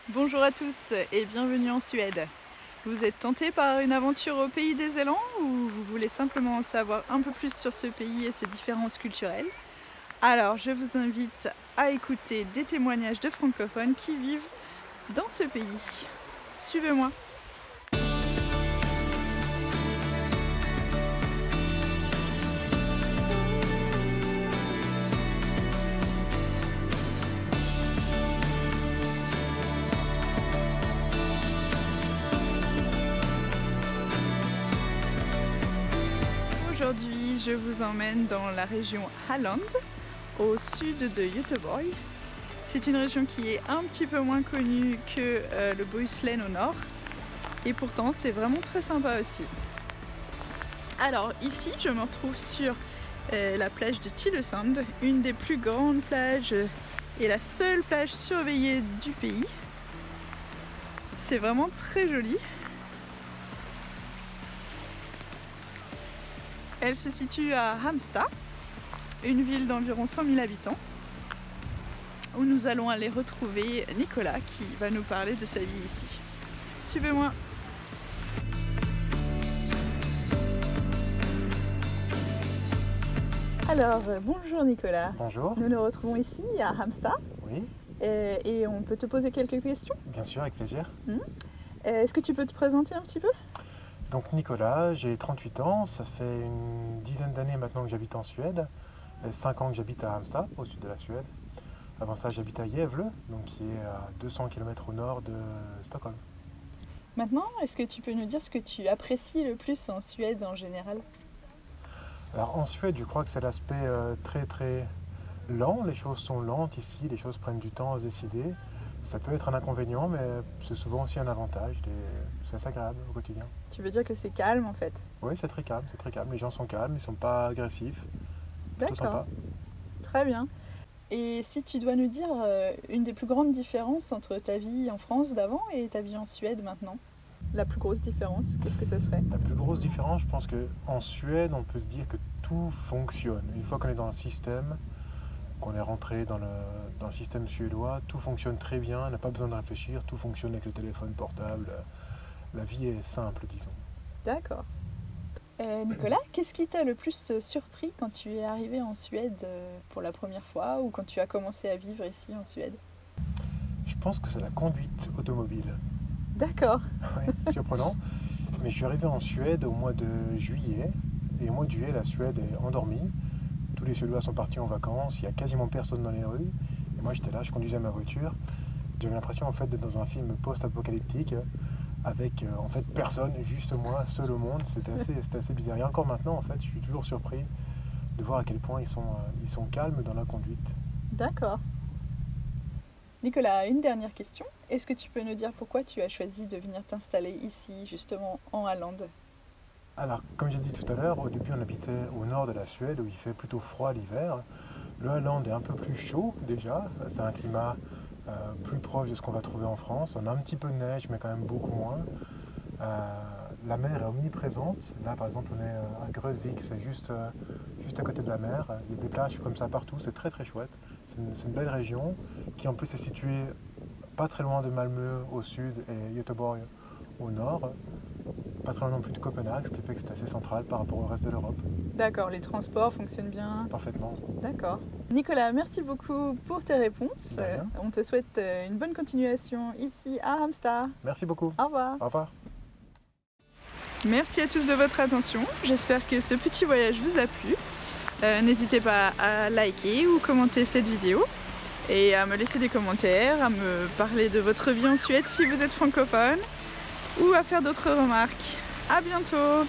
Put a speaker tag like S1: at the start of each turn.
S1: Bonjour à tous et bienvenue en Suède. Vous êtes tenté par une aventure au pays des élans ou vous voulez simplement en savoir un peu plus sur ce pays et ses différences culturelles? Alors je vous invite à écouter des témoignages de francophones qui vivent dans ce pays. Suivez-moi. Aujourd'hui, je vous emmène dans la région Halland, au sud de Göteborg. C'est une région qui est un petit peu moins connue que le Bohuslän au nord, et pourtant c'est vraiment très sympa aussi. Alors ici, je me retrouve sur la plage de Tylösand, une des plus grandes plages et la seule plage surveillée du pays. C'est vraiment très joli. Elle se situe à Halmstad, une ville d'environ 100 000 habitants, où nous allons aller retrouver Nicolas qui va nous parler de sa vie ici. Suivez-moi. Alors, bonjour Nicolas.
S2: Bonjour.
S1: Nous nous retrouvons ici à Halmstad.
S2: Oui,
S1: Et on peut te poser quelques questions.
S2: bien sûr, avec plaisir.
S1: Est-ce que tu peux te présenter un petit peu?
S2: Donc Nicolas, j'ai 38 ans, ça fait une dizaine d'années maintenant que j'habite en Suède, et 5 ans que j'habite à Halmstad, au sud de la Suède. Avant ça, j'habite à Gävle, donc qui est à 200 km au nord de Stockholm.
S1: Maintenant, est-ce que tu peux nous dire ce que tu apprécies le plus en Suède en général?
S2: Alors en Suède, je crois que c'est l'aspect très lent, les choses sont lentes ici, les choses prennent du temps à se décider. Ça peut être un inconvénient, mais c'est souvent aussi un avantage, c'est assez agréable au quotidien.
S1: Tu veux dire que c'est calme en fait?
S2: Oui, c'est très calme, les gens sont calmes, ils ne sont pas agressifs, plutôt
S1: D'accord,
S2: sympa.
S1: très bien. Et si tu dois nous dire une des plus grandes différences entre ta vie en France d'avant et ta vie en Suède maintenant? La plus grosse différence, qu'est-ce que ça serait?
S2: La plus grosse différence, je pense qu'en Suède, on peut se dire que tout fonctionne. Une fois qu'on est dans le système, qu'on est rentré dans le système suédois, tout fonctionne très bien, on n'a pas besoin de réfléchir, tout fonctionne avec le téléphone portable. La vie est simple, disons.
S1: D'accord. Nicolas, qu'est-ce qui t'a le plus surpris quand tu es arrivé en Suède pour la première fois ou quand tu as commencé à vivre ici en Suède?
S2: Je pense que c'est la conduite automobile.
S1: D'accord.
S2: Ouais, c'est surprenant. Mais je suis arrivé en Suède au mois de juillet, et au mois de juillet, la Suède est endormie. Tous les Suédois sont partis en vacances, il n'y a quasiment personne dans les rues. Et moi j'étais là, je conduisais ma voiture. J'avais l'impression en fait d'être dans un film post-apocalyptique avec en fait personne, juste moi, seul au monde. C'était assez bizarre. Et encore maintenant en fait, je suis toujours surpris de voir à quel point ils sont calmes dans la conduite.
S1: D'accord. Nicolas, une dernière question. Est-ce que tu peux nous dire pourquoi tu as choisi de venir t'installer ici, justement en Halland?
S2: Alors, comme j'ai dit tout à l'heure, au début on habitait au nord de la Suède où il fait plutôt froid l'hiver. Le Halland est un peu plus chaud déjà, c'est un climat plus proche de ce qu'on va trouver en France. On a un petit peu de neige mais quand même beaucoup moins. La mer est omniprésente. Là par exemple on est à Grödvik, c'est juste à côté de la mer. Il y a des plages comme ça partout, c'est très chouette. C'est une belle région qui en plus est située pas très loin de Malmö au sud et Göteborg au nord. Pas très loin non plus de Copenhague, ce qui fait que c'est assez central par rapport au reste de l'Europe.
S1: D'accord, les transports fonctionnent bien.
S2: Parfaitement.
S1: D'accord. Nicolas, merci beaucoup pour tes réponses.
S2: De rien.
S1: On te souhaite une bonne continuation ici à Halmstad.
S2: Merci beaucoup.
S1: Au revoir.
S2: Au revoir.
S1: Merci à tous de votre attention. J'espère que ce petit voyage vous a plu. N'hésitez pas à liker ou commenter cette vidéo et à me laisser des commentaires, à me parler de votre vie en Suède si vous êtes francophone ou à faire d'autres remarques. À bientôt!